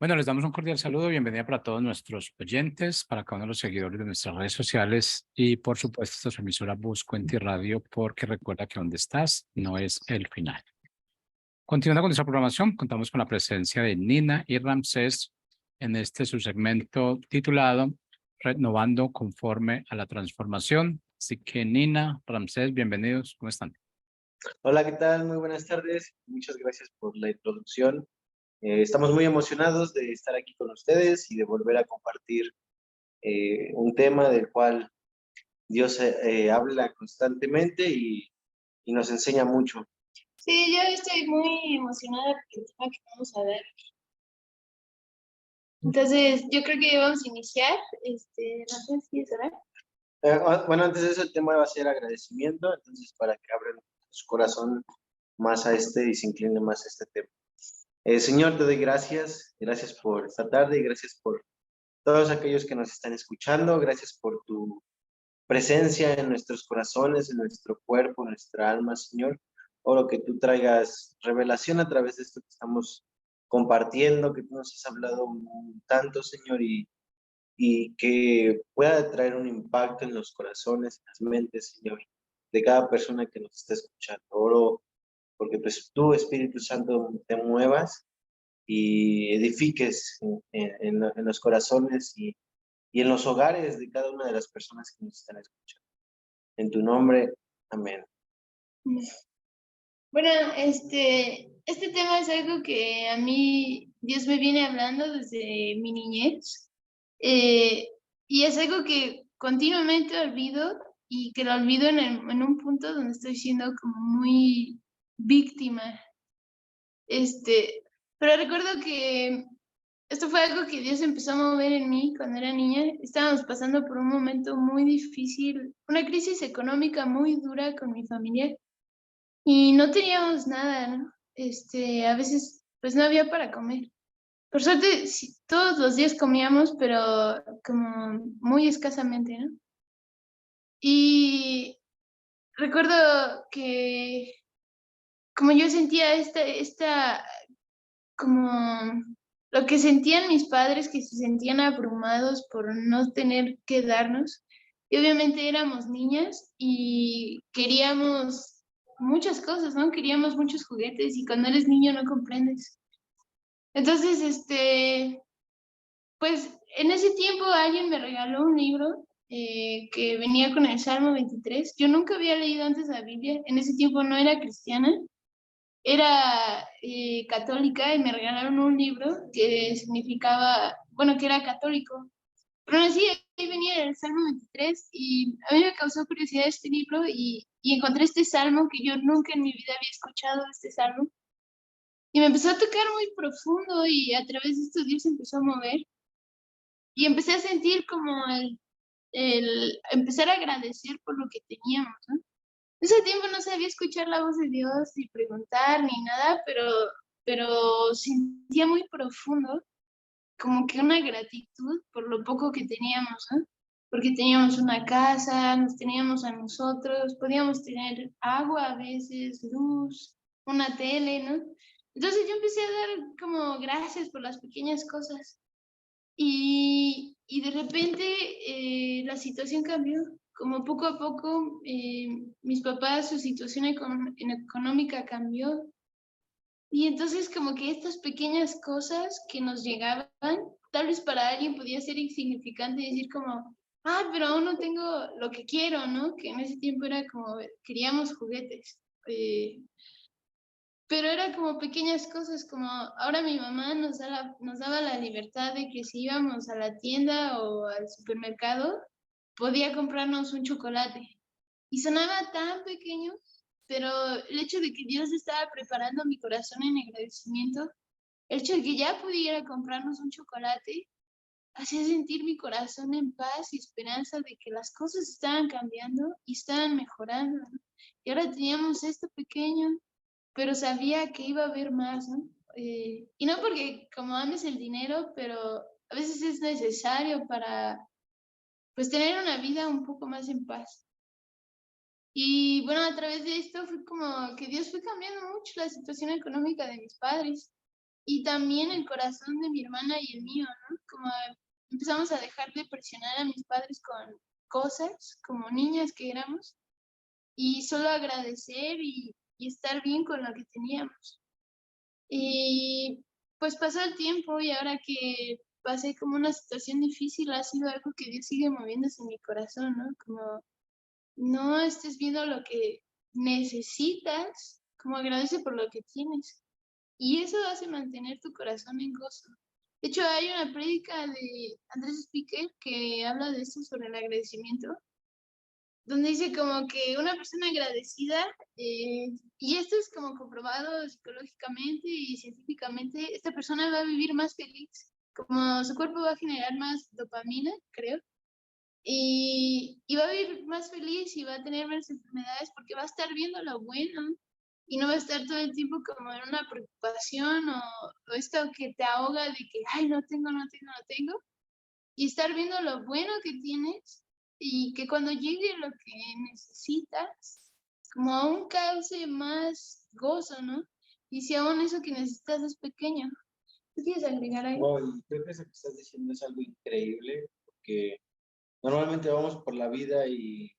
Bueno, les damos un cordial saludo, bienvenida para todos nuestros oyentes, para cada uno de los seguidores de nuestras redes sociales y por supuesto esta es su emisora Buscuenti Radio porque recuerda que donde estás no es el final. Continuando con nuestra programación, contamos con la presencia de Nina y Ramsés en este su segmento titulado Renovando conforme a la transformación. Así que Nina, Ramsés, bienvenidos, ¿cómo están? Hola, ¿qué tal? Muy buenas tardes. Muchas gracias por la introducción. Estamos muy emocionados de estar aquí con ustedes y de volver a compartir un tema del cual Dios habla constantemente y nos enseña mucho. Sí, yo estoy muy emocionada por el tema que vamos a ver. Entonces, yo creo que vamos a iniciar. No sé si es orar. Bueno, antes de eso, el tema va a ser agradecimiento, entonces para que abran su corazón más a este y se incline más a este tema. Señor, te doy gracias. Gracias por esta tarde y gracias por todos aquellos que nos están escuchando. Gracias por tu presencia en nuestros corazones, en nuestro cuerpo, en nuestra alma, Señor. Oro que tú traigas revelación a través de esto que estamos compartiendo, que tú nos has hablado tanto, Señor, y que pueda traer un impacto en los corazones, en las mentes, Señor, de cada persona que nos está escuchando. Oro porque pues tú, Espíritu Santo, te muevas y edifiques en los corazones y en los hogares de cada una de las personas que nos están escuchando. En tu nombre, amén. Bueno, este tema es algo que a mí Dios me viene hablando desde mi niñez. Y es algo que continuamente olvido y que lo olvido en un punto donde estoy siendo como muy víctima. Pero recuerdo que esto fue algo que Dios empezó a mover en mí cuando era niña. Estábamos pasando por un momento muy difícil, una crisis económica muy dura con mi familia y no teníamos nada, ¿no? A veces pues no había para comer. Por suerte, sí, todos los días comíamos, pero como muy escasamente, ¿no? Y recuerdo que como yo sentía como lo que sentían mis padres, que se sentían abrumados por no tener que darnos. Y obviamente éramos niñas y queríamos muchas cosas, ¿no? Queríamos muchos juguetes y cuando eres niño no comprendes. Entonces, pues en ese tiempo alguien me regaló un libro que venía con el Salmo 23. Yo nunca había leído antes la Biblia. En ese tiempo no era cristiana, era católica y me regalaron un libro que significaba, bueno, que era católico. Pero aún así, ahí venía el Salmo 23 y a mí me causó curiosidad este libro y encontré este salmo que yo nunca en mi vida había escuchado, este salmo. Y me empezó a tocar muy profundo y a través de esto Dios empezó a mover. Y empecé a sentir como el empezar a agradecer por lo que teníamos, ¿no? En ese tiempo no sabía escuchar la voz de Dios ni preguntar ni nada, pero sentía muy profundo como que una gratitud por lo poco que teníamos, ¿no? Porque teníamos una casa, nos teníamos a nosotros, podíamos tener agua a veces, luz, una tele, ¿no? Entonces yo empecé a dar como gracias por las pequeñas cosas. Y de repente la situación cambió. Como poco a poco mis papás, su situación económica cambió. Y entonces como que estas pequeñas cosas que nos llegaban, tal vez para alguien podía ser insignificante y decir como, ah, pero aún no tengo lo que quiero, ¿no? Que en ese tiempo era como, queríamos juguetes. Pero era como pequeñas cosas, como ahora mi mamá nos daba la libertad de que si íbamos a la tienda o al supermercado, podía comprarnos un chocolate. Y sonaba tan pequeño, pero el hecho de que Dios estaba preparando mi corazón en agradecimiento, el hecho de que ya pudiera comprarnos un chocolate, hacía sentir mi corazón en paz y esperanza de que las cosas estaban cambiando y estaban mejorando, ¿no? Y ahora teníamos esto pequeño, pero sabía que iba a haber más, ¿no? Y no porque como ames el dinero, pero a veces es necesario para, pues, tener una vida un poco más en paz. Y bueno, a través de esto fue como que Dios fue cambiando mucho la situación económica de mis padres. y también el corazón de mi hermana y el mío, ¿no? Como empezamos a dejar de presionar a mis padres con cosas, como niñas que éramos, y solo agradecer y estar bien con lo que teníamos. Y pues pasó el tiempo y ahora que pasé como una situación difícil, ha sido algo que Dios sigue moviéndose en mi corazón, ¿no? Como no estés viendo lo que necesitas, como agradece por lo que tienes. Y eso hace mantener tu corazón en gozo. De hecho, hay una prédica de Andrés Speaker que habla de esto sobre el agradecimiento, donde dice como que una persona agradecida, y esto es como comprobado psicológicamente y científicamente, esta persona va a vivir más feliz, como su cuerpo va a generar más dopamina, creo, y va a vivir más feliz y va a tener menos enfermedades porque va a estar viendo lo bueno y no va a estar todo el tiempo como en una preocupación o esto que te ahoga de que, ay, no tengo, no tengo, no tengo, y estar viendo lo bueno que tienes y que cuando llegue lo que necesitas, como aún cause más gozo, ¿no? Y si aún eso que necesitas es pequeño. ¿Tú quieres agregar algo? Wow, y creo que eso que estás diciendo es algo increíble, porque normalmente vamos por la vida y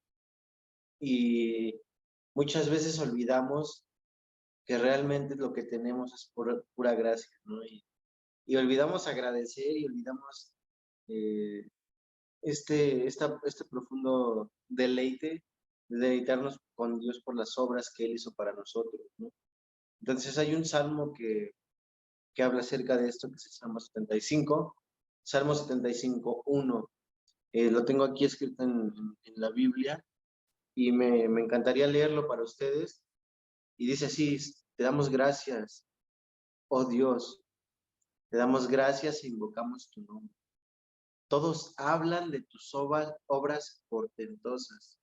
muchas veces olvidamos que realmente lo que tenemos es pura gracia, ¿no? Y olvidamos agradecer y olvidamos eh, este profundo deleite, de deleitarnos con Dios por las obras que Él hizo para nosotros, ¿no? Entonces hay un salmo que habla acerca de esto, que es el Salmo 75, Salmo 75, 1. Lo tengo aquí escrito en la Biblia y me encantaría leerlo para ustedes. Y dice así: te damos gracias, oh Dios, te damos gracias e invocamos tu nombre. Todos hablan de tus obras portentosas.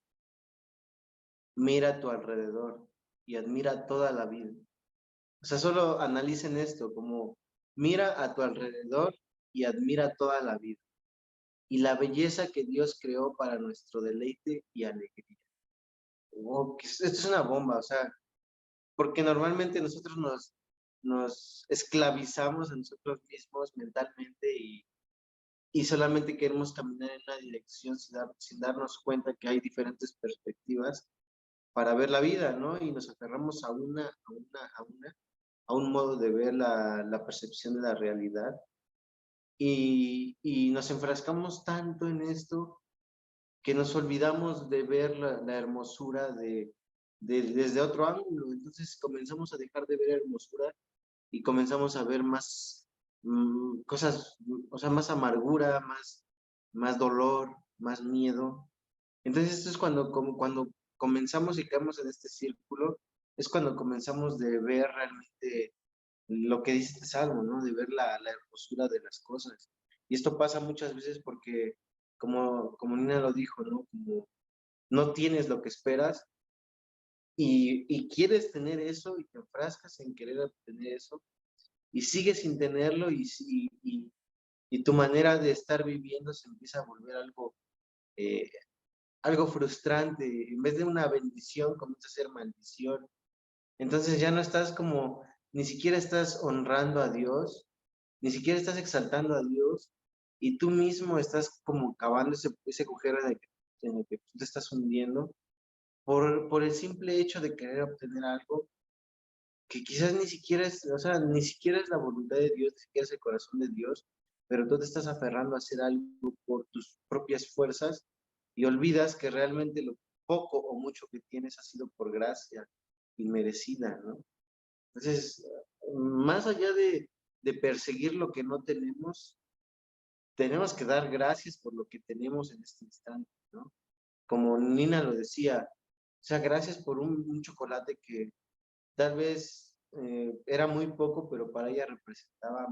Mira a tu alrededor y admira toda la vida. O sea, solo analicen esto, como mira a tu alrededor y admira toda la vida y la belleza que Dios creó para nuestro deleite y alegría. Oh, esto es una bomba, o sea, porque normalmente nosotros nos esclavizamos a nosotros mismos mentalmente y solamente queremos caminar en una dirección sin darnos cuenta que hay diferentes perspectivas para ver la vida, ¿no? Y nos aferramos a un modo de ver la percepción de la realidad y nos enfrascamos tanto en esto que nos olvidamos de ver la hermosura desde otro ángulo. Entonces comenzamos a dejar de ver hermosura y comenzamos a ver más cosas, o sea, más amargura, más dolor, más miedo. Entonces esto es cuando comenzamos y caemos en este círculo, es cuando comenzamos de ver realmente lo que dice este salmo, ¿no? De ver la hermosura de las cosas. Y esto pasa muchas veces porque, como Nina lo dijo, ¿no? Como no tienes lo que esperas y quieres tener eso y te enfrascas en querer obtener eso y sigues sin tenerlo y tu manera de estar viviendo se empieza a volver eh, algo frustrante. En vez de una bendición, comienza a ser maldición. Entonces ya no estás como, ni siquiera estás honrando a Dios, ni siquiera estás exaltando a Dios, y tú mismo estás como cavando ese agujero en el que tú te estás hundiendo por el simple hecho de querer obtener algo que quizás ni siquiera es, o sea, ni siquiera es la voluntad de Dios, ni siquiera es el corazón de Dios, pero tú te estás aferrando a hacer algo por tus propias fuerzas y olvidas que realmente lo poco o mucho que tienes ha sido por gracia inmerecida, ¿no? Entonces, más allá de perseguir lo que no tenemos que dar gracias por lo que tenemos en este instante, ¿no? Como Nina lo decía, o sea, gracias por un chocolate que tal vez era muy poco, pero para ella representaba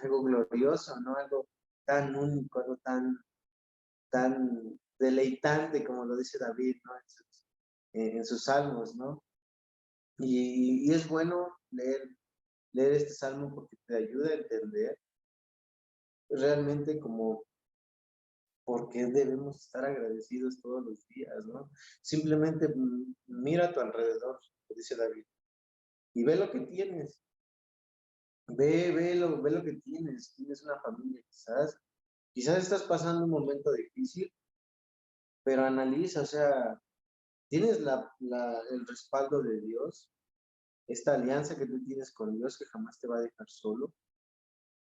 algo glorioso, ¿no? Algo tan único, algo tan deleitante, como lo dice David, ¿no? En sus salmos, ¿no? Y es bueno leer este salmo porque te ayuda a entender realmente como por qué debemos estar agradecidos todos los días, ¿no? Simplemente mira a tu alrededor, como dice David, y ve lo que tienes. Ve lo que tienes una familia, quizás estás pasando un momento difícil, pero analiza, o sea, tienes el respaldo de Dios, esta alianza que tú tienes con Dios que jamás te va a dejar solo.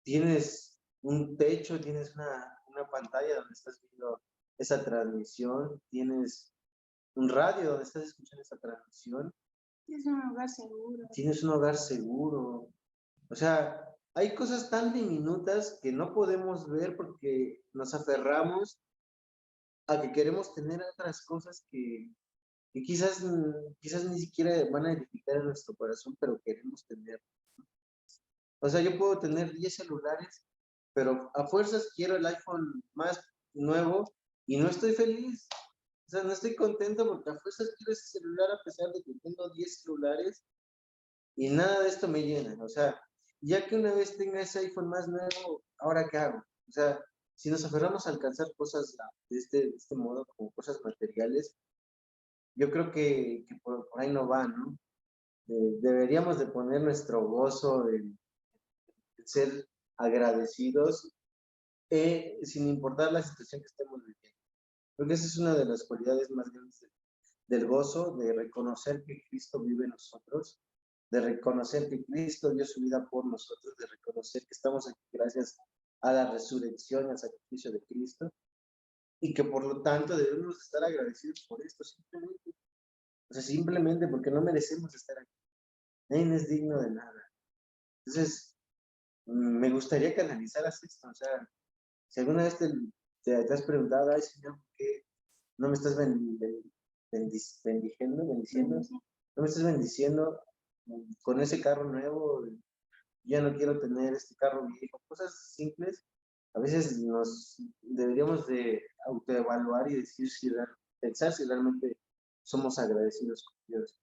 Tienes un techo, tienes una pantalla donde estás viendo esa transmisión, tienes un radio donde estás escuchando esa transmisión. Es un lugar seguro. Tienes un hogar seguro. O sea, hay cosas tan diminutas que no podemos ver porque nos aferramos a que queremos tener otras cosas que quizás ni siquiera van a edificar en nuestro corazón, pero queremos tener. O sea, yo puedo tener 10 celulares, pero a fuerzas quiero el iPhone más nuevo y no estoy feliz. O sea, no estoy contento porque a fuerzas quiero ese celular a pesar de que tengo 10 celulares y nada de esto me llena. O sea, ya que una vez tenga ese iPhone más nuevo, ¿ahora qué hago? O sea, si nos aferramos a alcanzar cosas de este modo, como cosas materiales, yo creo que por ahí no va, ¿no? Deberíamos de poner nuestro gozo en ser agradecidos, sin importar la situación que estemos viviendo. Porque esa es una de las cualidades más grandes del gozo, de reconocer que Cristo vive en nosotros, de reconocer que Cristo dio su vida por nosotros, de reconocer que estamos aquí gracias a la resurrección y al sacrificio de Cristo, y que por lo tanto debemos estar agradecidos por esto, simplemente. O sea, simplemente porque no merecemos estar aquí. Nadie es digno de nada. Entonces, me gustaría que analizaras esto. O sea, si alguna vez te has preguntado, ay Señor, ¿por qué no me estás bendiciendo? No me estás bendiciendo con ese carro nuevo, ya no quiero tener este carro viejo, cosas simples. A veces nos deberíamos de autoevaluar y decir pensar si realmente somos agradecidos con Dios.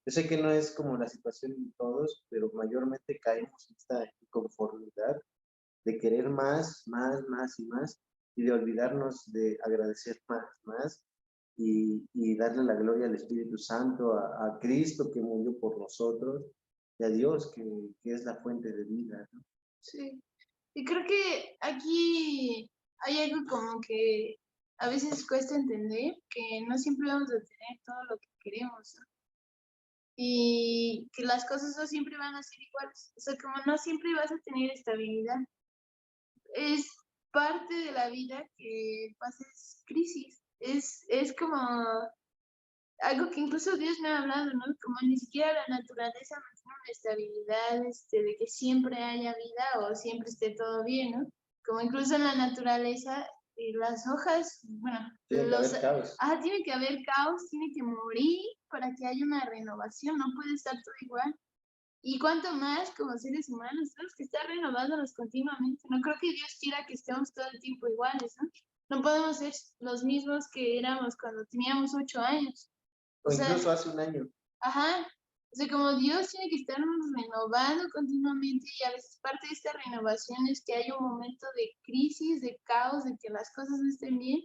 Yo sé que no es como la situación de todos, pero mayormente caemos en esta inconformidad de querer más y más, y de olvidarnos de agradecer más, y darle la gloria al Espíritu Santo, a Cristo que murió por nosotros, y a Dios que es la fuente de vida, ¿no? Sí. Y creo que aquí hay algo como que a veces cuesta entender, que no siempre vamos a tener todo lo que queremos, ¿no? Y que las cosas no siempre van a ser iguales. O sea, como no siempre vas a tener estabilidad. Es parte de la vida que pases crisis. Es como algo que incluso Dios me ha hablado, ¿no? Como ni siquiera la naturaleza mantiene una estabilidad, de que siempre haya vida o siempre esté todo bien, ¿no? Como incluso en la naturaleza, las hojas, bueno, Tiene que haber caos. tiene que haber caos, tiene que morir para que haya una renovación, no puede estar todo igual. Y cuanto más como seres humanos, tenemos que estar renovándonos continuamente. No creo que Dios quiera que estemos todo el tiempo iguales, ¿no? No podemos ser los mismos que éramos cuando teníamos 8 años. O incluso hace un año. Ajá. O sea, como Dios tiene que estarnos renovando continuamente y a veces parte de esta renovación es que hay un momento de crisis, de caos, de que las cosas no estén bien.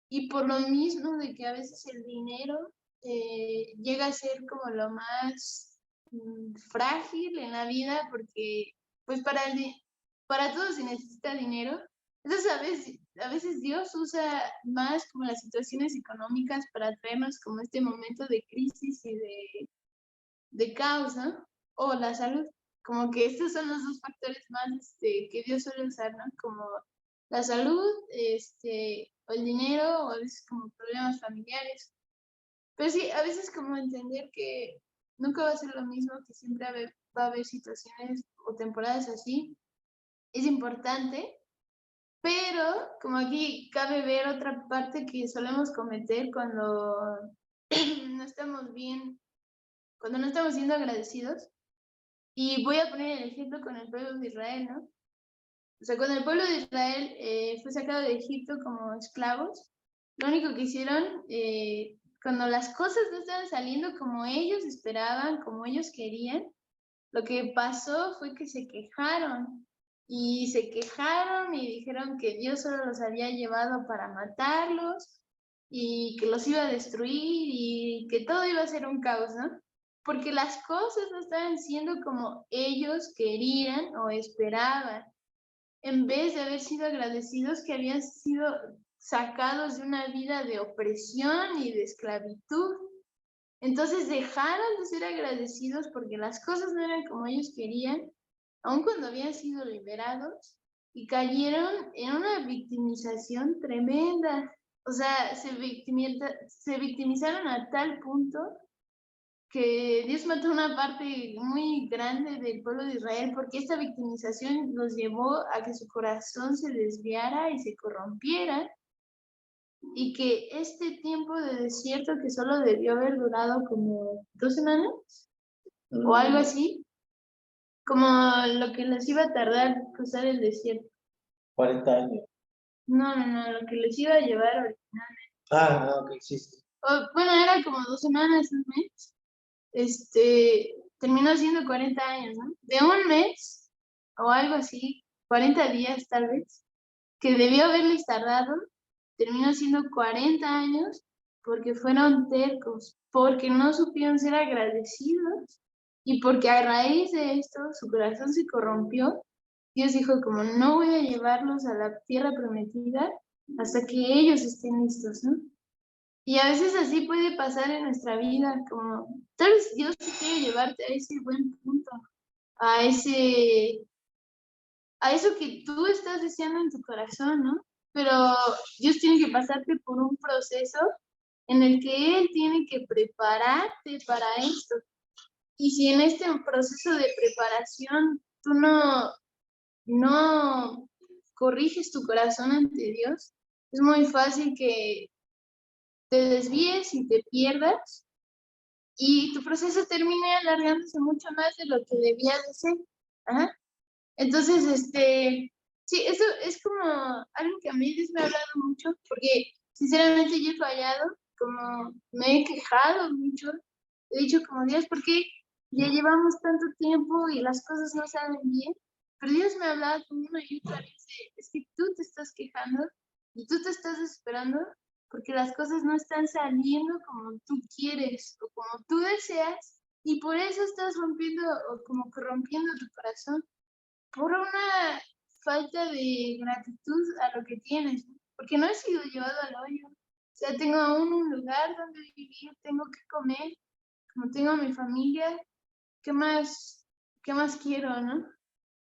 Y por lo mismo de que a veces el dinero llega a ser como lo más frágil en la vida porque pues para todos se necesita dinero. Entonces a veces Dios usa más como las situaciones económicas para traernos como este momento de crisis y de caos, ¿no? O la salud. Como que estos son los dos factores más que Dios suele usar, ¿no? Como la salud, o el dinero, o a veces como problemas familiares. Pero sí, a veces como entender que nunca va a ser lo mismo, que siempre va a haber situaciones o temporadas así, es importante, pero como aquí cabe ver otra parte que solemos cometer cuando no estamos bien, cuando no estamos siendo agradecidos. Y voy a poner el ejemplo con el pueblo de Israel, ¿no? O sea, cuando el pueblo de Israel fue sacado de Egipto como esclavos, lo único que hicieron, cuando las cosas no estaban saliendo como ellos esperaban, como ellos querían, lo que pasó fue que se quejaron. Y se quejaron y dijeron que Dios solo los había llevado para matarlos y que los iba a destruir y que todo iba a ser un caos, ¿no? porque las cosas no estaban siendo como ellos querían o esperaban. En vez de haber sido agradecidos que habían sido sacados de una vida de opresión y de esclavitud. Entonces dejaron de ser agradecidos porque las cosas no eran como ellos querían, aun cuando habían sido liberados, y cayeron en una victimización tremenda. O sea, se victimizaron a tal punto que Dios mató una parte muy grande del pueblo de Israel porque esta victimización los llevó a que su corazón se desviara y se corrompiera, y que este tiempo de desierto, que solo debió haber durado como 2 semanas o algo así, como lo que les iba a tardar cruzar el desierto. 40 años. No, lo que les iba a llevar originalmente. Ok, sí, sí. Bueno, era como 2 semanas, un mes. Terminó siendo 40 años, ¿no? De un mes o algo así, 40 días tal vez, que debió haberles tardado, terminó siendo 40 años porque fueron tercos, porque no supieron ser agradecidos y porque a raíz de esto su corazón se corrompió. Dios dijo como no voy a llevarlos a la tierra prometida hasta que ellos estén listos, ¿no? Y a veces así puede pasar en nuestra vida, como tal vez Dios te quiere llevarte a ese buen punto, a eso que tú estás deseando en tu corazón, ¿no? Pero Dios tiene que pasarte por un proceso en el que Él tiene que prepararte para esto. Y si en este proceso de preparación tú no corriges tu corazón ante Dios, es muy fácil que te desvíes y te pierdas y tu proceso termine alargándose mucho más de lo que debía de ser. Ajá. Entonces, sí, eso es como algo que a mí Dios me ha hablado mucho, porque sinceramente yo he fallado, como me he quejado mucho, he dicho como Dios, ¿por qué ya llevamos tanto tiempo y las cosas no salen bien? Pero Dios me ha hablado como una y otra vez es que tú te estás quejando y tú te estás desesperando porque las cosas no están saliendo como tú quieres o como tú deseas, y por eso estás rompiendo o como que rompiendo tu corazón por una falta de gratitud a lo que tienes, ¿no? Porque no he sido llevado al hoyo. O sea, tengo aún un lugar donde vivir, tengo que comer, como tengo a mi familia, ¿qué más quiero, no?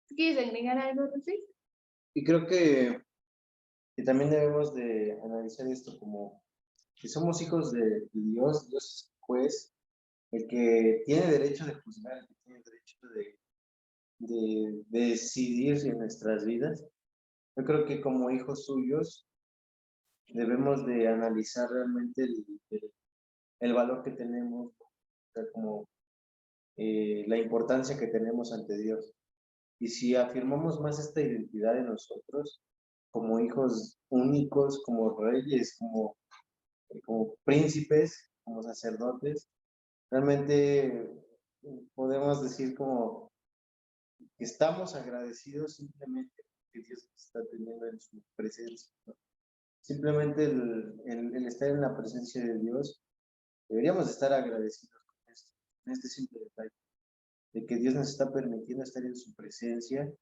¿Tú quieres agregar algo, Rosy? Y creo que también debemos de analizar esto como que somos hijos de Dios. Dios es juez, el que tiene derecho de juzgar, el que tiene derecho de decidir en nuestras vidas. Yo creo que como hijos suyos debemos de analizar realmente el valor que tenemos, o sea, como la importancia que tenemos ante Dios. Y si afirmamos más esta identidad de nosotros, como hijos únicos, como reyes, como príncipes, como sacerdotes, realmente podemos decir como que estamos agradecidos simplemente porque Dios nos está teniendo en su presencia, ¿no? Simplemente el estar en la presencia de Dios, deberíamos estar agradecidos con este simple detalle, de que Dios nos está permitiendo estar en su presencia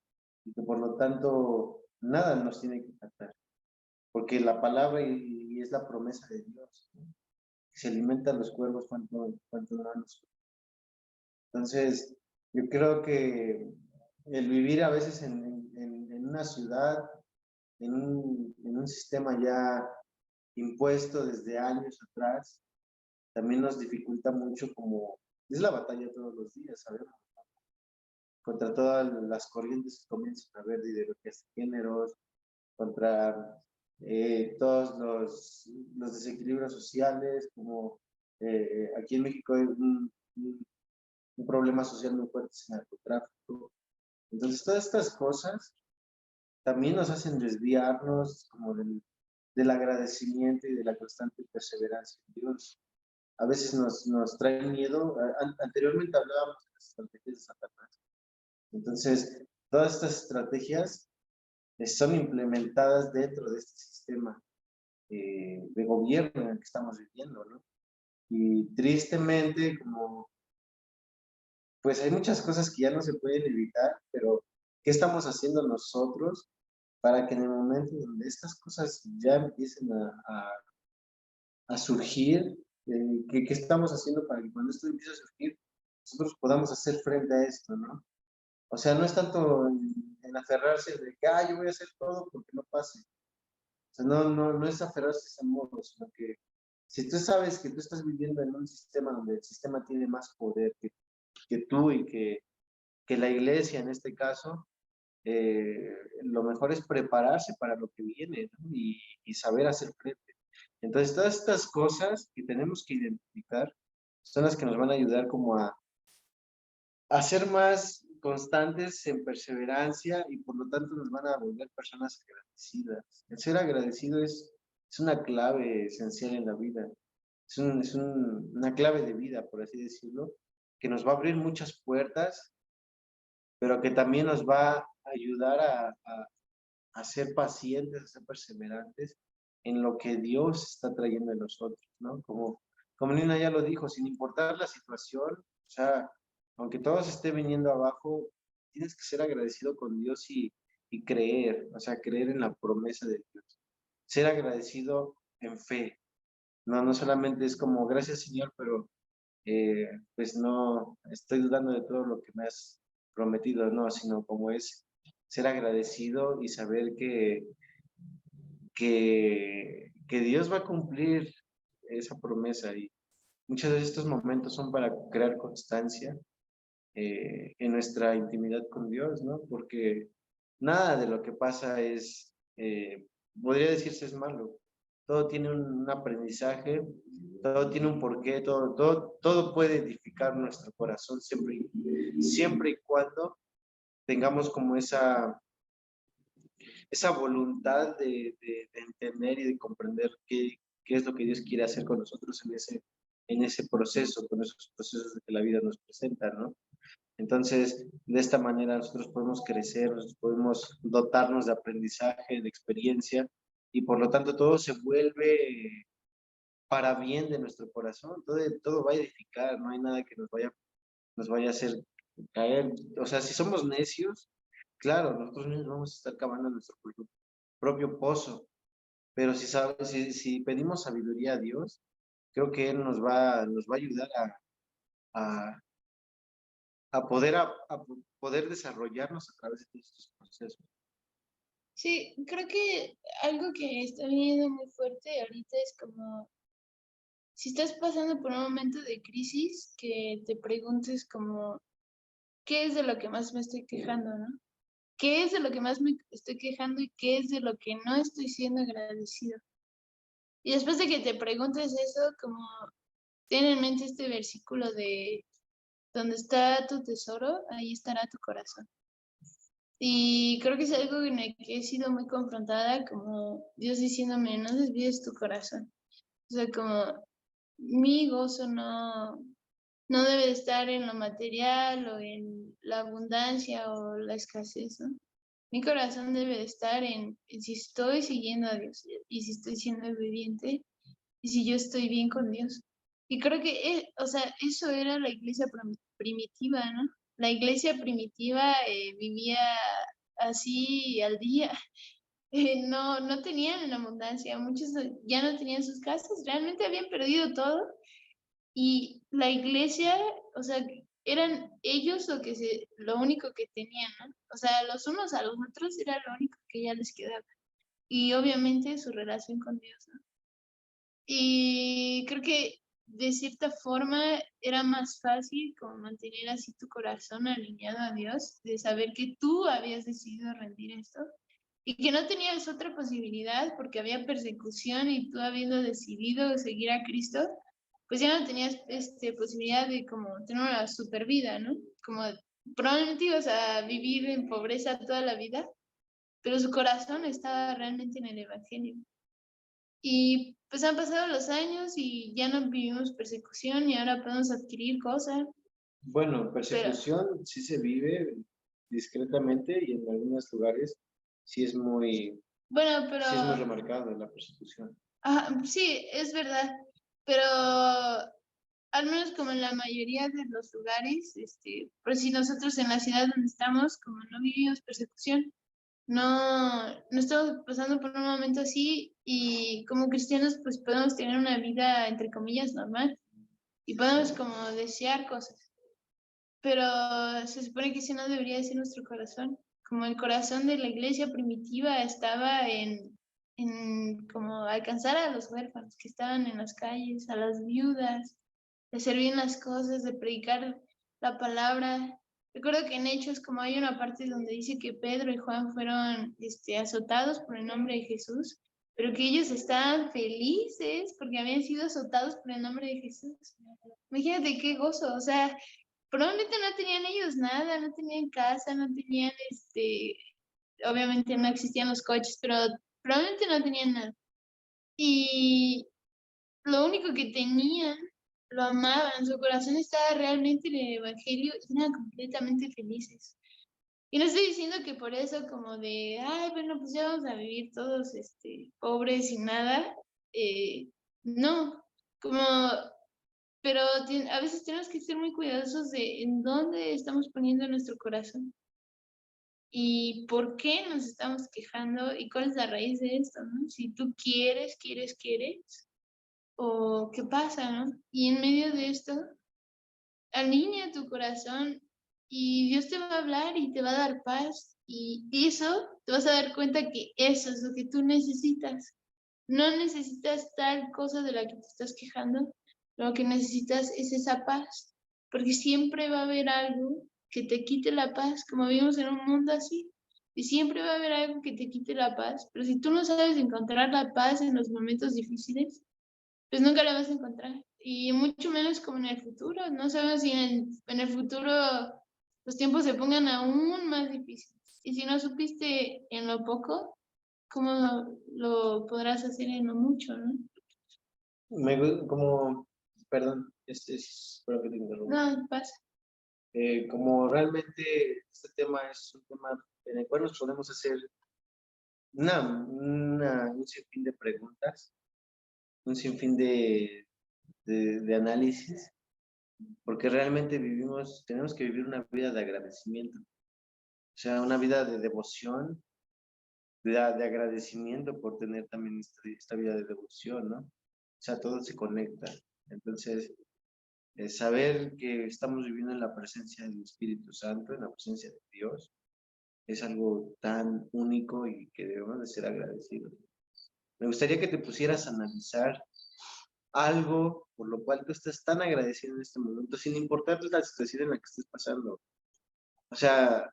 y que por lo tanto nada nos tiene que faltar, porque la palabra y es la promesa de Dios, ¿no? Que se alimentan los cuervos cuanto no a nosotros. Entonces, yo creo que el vivir a veces en una ciudad, en un sistema ya impuesto desde años atrás, también nos dificulta mucho como es la batalla todos los días, sabemos, contra todas las corrientes que comienzan a haber de ideologías de géneros, contra todos los desequilibrios sociales, como aquí en México hay un problema social muy fuerte, es el narcotráfico. Entonces, todas estas cosas también nos hacen desviarnos como del agradecimiento y de la constante perseverancia en Dios. A veces nos trae miedo. Anteriormente hablábamos de las estrategias de Satanás. Entonces, todas estas estrategias son implementadas dentro de este sistema de gobierno en el que estamos viviendo, ¿no? Y tristemente, como pues hay muchas cosas que ya no se pueden evitar, pero ¿qué estamos haciendo nosotros para que en el momento donde estas cosas ya empiecen a surgir, ¿qué estamos haciendo para que cuando esto empiece a surgir, nosotros podamos hacer frente a esto, ¿no? O sea, no es tanto en aferrarse de que, yo voy a hacer todo porque no pase. O sea, no es aferrarse a ese modo, sino que si tú sabes que tú estás viviendo en un sistema donde el sistema tiene más poder que tú y que la iglesia en este caso, lo mejor es prepararse para lo que viene, ¿no? Y saber hacer frente. Entonces, todas estas cosas que tenemos que identificar son las que nos van a ayudar como a ser más constantes en perseverancia y por lo tanto nos van a volver personas agradecidas. El ser agradecido es una clave esencial en la vida. Una clave de vida, por así decirlo, que nos va a abrir muchas puertas, pero que también nos va a ayudar a ser pacientes, a ser perseverantes en lo que Dios está trayendo en nosotros, ¿no? Como Nina ya lo dijo, sin importar la situación, o sea, aunque todo se esté viniendo abajo, tienes que ser agradecido con Dios y creer, o sea, creer en la promesa de Dios. Ser agradecido en fe. No solamente es como, gracias Señor, pero pues no, estoy dudando de todo lo que me has prometido, no, sino como es ser agradecido y saber que Dios va a cumplir esa promesa y muchos de estos momentos son para crear constancia en nuestra intimidad con Dios, ¿no? Porque nada de lo que pasa podría decirse es malo. Todo tiene un aprendizaje, todo tiene un porqué, todo puede edificar nuestro corazón siempre y cuando tengamos como esa voluntad de entender y de comprender qué es lo que Dios quiere hacer con nosotros en ese proceso, con esos procesos que la vida nos presenta, ¿no? Entonces, de esta manera nosotros podemos crecer, nosotros podemos dotarnos de aprendizaje, de experiencia, y por lo tanto todo se vuelve para bien de nuestro corazón, todo va a edificar, no hay nada que nos vaya a hacer caer. O sea, si somos necios, claro, nosotros mismos vamos a estar cavando nuestro propio pozo, pero si pedimos sabiduría a Dios, creo que Él nos va a ayudar a, a poder desarrollarnos a través de todos estos procesos. Sí, creo que algo que está viniendo muy fuerte ahorita es como, si estás pasando por un momento de crisis, que te preguntes como, ¿qué es de lo que más me estoy quejando, no? ¿Qué es de lo que más me estoy quejando y qué es de lo que no estoy siendo agradecido? Y después de que te preguntes eso, como ten en mente este versículo de donde está tu tesoro, ahí estará tu corazón. Y creo que es algo en el que he sido muy confrontada, como Dios diciéndome, no desvíes tu corazón. O sea, como mi gozo no debe de estar en lo material o en la abundancia o la escasez, ¿no? Mi corazón debe de estar en si estoy siguiendo a Dios y si estoy siendo obediente y si yo estoy bien con Dios. Y creo que, o sea, eso era la iglesia primitiva, ¿no? La iglesia primitiva vivía así al día. No tenían en abundancia, muchos ya no tenían sus casas, realmente habían perdido todo. Y la iglesia, o sea, eran ellos lo único que tenían, ¿no? O sea, los unos a los otros era lo único que ya les quedaba. Y obviamente su relación con Dios, ¿no? Y creo que de cierta forma era más fácil como mantener así tu corazón alineado a Dios, de saber que tú habías decidido rendir esto y que no tenías otra posibilidad porque había persecución y tú habiendo decidido seguir a Cristo, pues ya no tenías posibilidad de como tener una super vida, ¿no? Como probablemente ibas a vivir en pobreza toda la vida, pero su corazón estaba realmente en el Evangelio. Y pues han pasado los años y ya no vivimos persecución y ahora podemos adquirir cosas, Bueno, pero persecución sí se vive discretamente y en algunos lugares sí es muy, bueno, pero sí es muy remarcada la persecución. sí, es verdad, pero al menos como en la mayoría de los lugares, pues si nosotros en la ciudad donde estamos, como no vivimos persecución, no estamos pasando por un momento así y como cristianos pues podemos tener una vida entre comillas normal y podemos como desear cosas, pero se supone que ese no debería de ser nuestro corazón, como el corazón de la iglesia primitiva estaba en como alcanzar a los huérfanos que estaban en las calles, a las viudas, de servir en las cosas, de predicar la palabra. Recuerdo que en Hechos, como hay una parte donde dice que Pedro y Juan fueron azotados por el nombre de Jesús, pero que ellos estaban felices porque habían sido azotados por el nombre de Jesús. Imagínate qué gozo, o sea, probablemente no tenían ellos nada, no tenían casa, no tenían, obviamente no existían los coches, pero probablemente no tenían nada. Y lo único que tenían, lo amaban, su corazón estaba realmente en el evangelio y eran completamente felices. Y no estoy diciendo que por eso como de, ay, bueno, pues ya vamos a vivir todos pobres y nada. No, como, pero a veces tenemos que ser muy cuidadosos de en dónde estamos poniendo nuestro corazón y por qué nos estamos quejando y cuál es la raíz de esto, ¿no? Si tú quieres, o qué pasa, ¿no? Y en medio de esto, alinea tu corazón y Dios te va a hablar y te va a dar paz y eso te vas a dar cuenta que eso es lo que tú necesitas. No necesitas tal cosa de la que te estás quejando, lo que necesitas es esa paz, porque siempre va a haber algo que te quite la paz, como vivimos en un mundo así, y siempre va a haber algo que te quite la paz, pero si tú no sabes encontrar la paz en los momentos difíciles, pues nunca la vas a encontrar. Y mucho menos como en el futuro. No sabemos si en el futuro los tiempos se pongan aún más difíciles. Y si no supiste en lo poco, ¿cómo lo podrás hacer en lo mucho, no? Como, perdón, espero que te interrumpa. No, pasa. Como realmente este tema es un tema en el cual nos podemos hacer un sinfín de preguntas, un sinfín de análisis, porque realmente tenemos que vivir una vida de agradecimiento, o sea, una vida de devoción, de agradecimiento por tener también esta vida de devoción, ¿no? O sea, todo se conecta. Entonces, saber que estamos viviendo en la presencia del Espíritu Santo, en la presencia de Dios, es algo tan único y que debemos de ser agradecidos. Me gustaría que te pusieras a analizar algo por lo cual tú estás tan agradecido en este momento, sin importar la situación en la que estés pasando. O sea,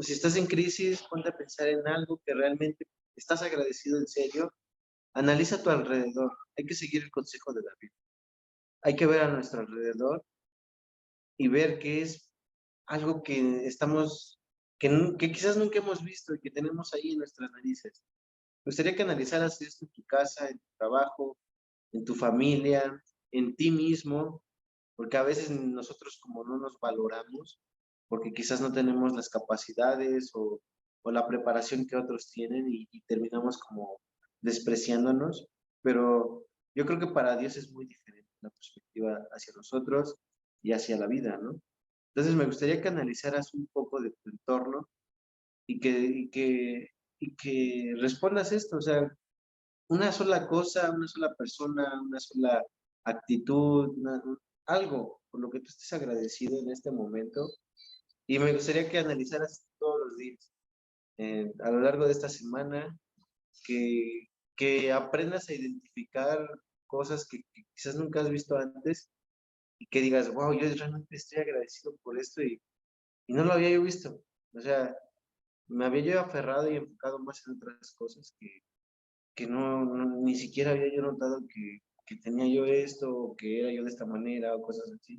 si estás en crisis, ponte a pensar en algo que realmente estás agradecido en serio. Analiza a tu alrededor. Hay que seguir el consejo de David. Hay que ver a nuestro alrededor y ver qué es algo que que quizás nunca hemos visto y que tenemos ahí en nuestras narices. Me gustaría que analizaras esto en tu casa, en tu trabajo, en tu familia, en ti mismo, porque a veces nosotros como no nos valoramos, porque quizás no tenemos las capacidades o la preparación que otros tienen y terminamos como despreciándonos, pero yo creo que para Dios es muy diferente la perspectiva hacia nosotros y hacia la vida, ¿no? Entonces me gustaría que analizaras un poco de tu entorno y que respondas esto, o sea, una sola cosa, una sola persona, una sola actitud, algo por lo que tú estés agradecido en este momento. Y me gustaría que analizaras todos los días, a lo largo de esta semana, que aprendas a identificar cosas que quizás nunca has visto antes y que digas, wow, yo realmente estoy agradecido por esto y no lo había yo visto. O sea, me había yo aferrado y enfocado más en otras cosas que ni siquiera había yo notado que tenía yo esto, o que era yo de esta manera, o cosas así.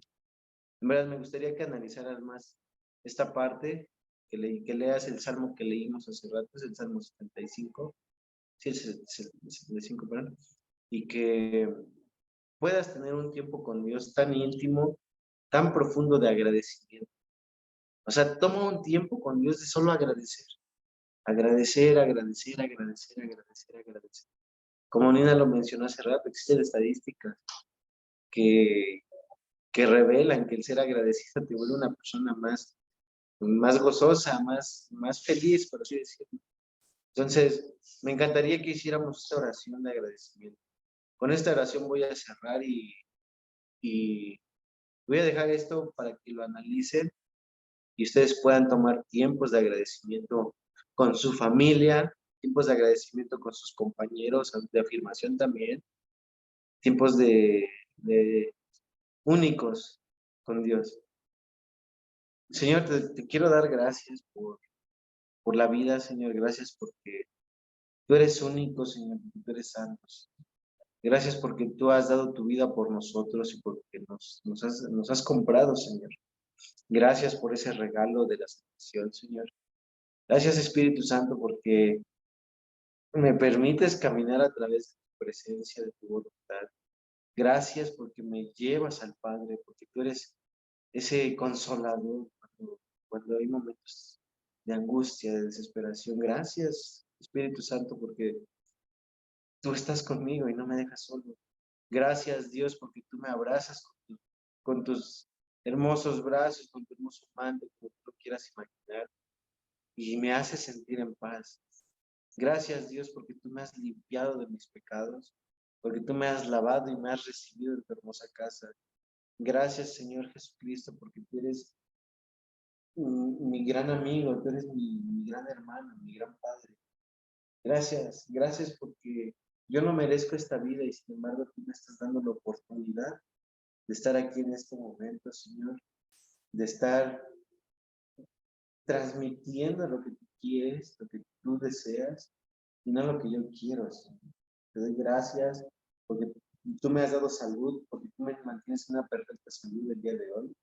En verdad, me gustaría que analizaras más esta parte, que leas el salmo que leímos hace rato, es el Salmo 75, sí, el 75, perdón, y que puedas tener un tiempo con Dios tan íntimo, tan profundo de agradecimiento. O sea, toma un tiempo con Dios de solo agradecer. Agradecer, agradecer, agradecer, agradecer, agradecer. Como Nina lo mencionó hace rato, existen estadísticas que que revelan que el ser agradecido te vuelve una persona más gozosa, más feliz, por así decirlo. Entonces, me encantaría que hiciéramos esta oración de agradecimiento. Con esta oración voy a cerrar y voy a dejar esto para que lo analicen y ustedes puedan tomar tiempos de agradecimiento con su familia, tiempos de agradecimiento con sus compañeros, de afirmación también, tiempos de únicos con Dios. Señor, te quiero dar gracias por la vida, Señor. Gracias porque tú eres único, Señor, porque tú eres santo. Gracias porque tú has dado tu vida por nosotros y porque nos has comprado, Señor. Gracias por ese regalo de la salvación, Señor. Gracias, Espíritu Santo, porque me permites caminar a través de tu presencia, de tu voluntad. Gracias porque me llevas al Padre, porque tú eres ese consolador cuando hay momentos de angustia, de desesperación. Gracias, Espíritu Santo, porque tú estás conmigo y no me dejas solo. Gracias, Dios, porque tú me abrazas con tus hermosos brazos, con tu hermoso manto, como tú lo quieras imaginar, y me haces sentir en paz. Gracias, Dios, porque tú me has limpiado de mis pecados, porque tú me has lavado y me has recibido en tu hermosa casa. Gracias, Señor Jesucristo, porque tú eres mi gran amigo, tú eres mi gran hermano, mi gran padre. Gracias, gracias porque yo no merezco esta vida y sin embargo tú me estás dando la oportunidad de estar aquí en este momento, Señor, de estar transmitiendo lo que tú quieres, lo que tú deseas y no lo que yo quiero, Señor. Te doy gracias porque tú me has dado salud, porque tú me mantienes en una perfecta salud el día de hoy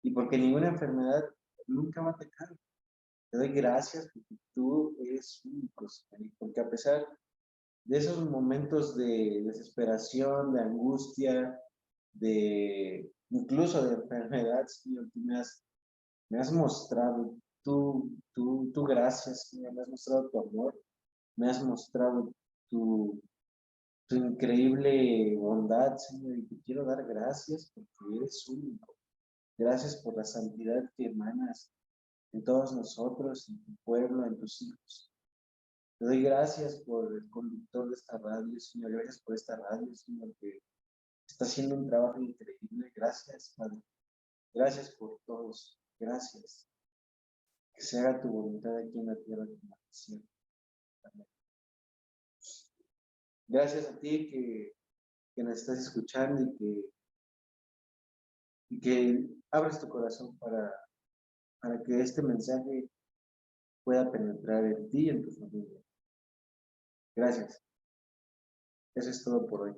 y porque ninguna enfermedad nunca va a atacar. Te doy gracias porque tú eres único, Señor, y porque a pesar de esos momentos de desesperación, de angustia, incluso de enfermedad, Señor, tú me has mostrado tu gracia, Señor, me has mostrado tu amor, me has mostrado tu increíble bondad, Señor, y te quiero dar gracias porque eres único. Gracias por la santidad que emanas en todos nosotros, en tu pueblo, en tus hijos. Te doy gracias por el conductor de esta radio, Señor. Gracias por esta radio, Señor, que está haciendo un trabajo increíble. Gracias, Padre. Gracias por todos. Gracias. Que se haga tu voluntad aquí en la tierra como en el cielo. Amén. Gracias a ti que nos estás escuchando y que abres tu corazón para que este mensaje pueda penetrar en ti y en tu familia. Gracias. Eso es todo por hoy.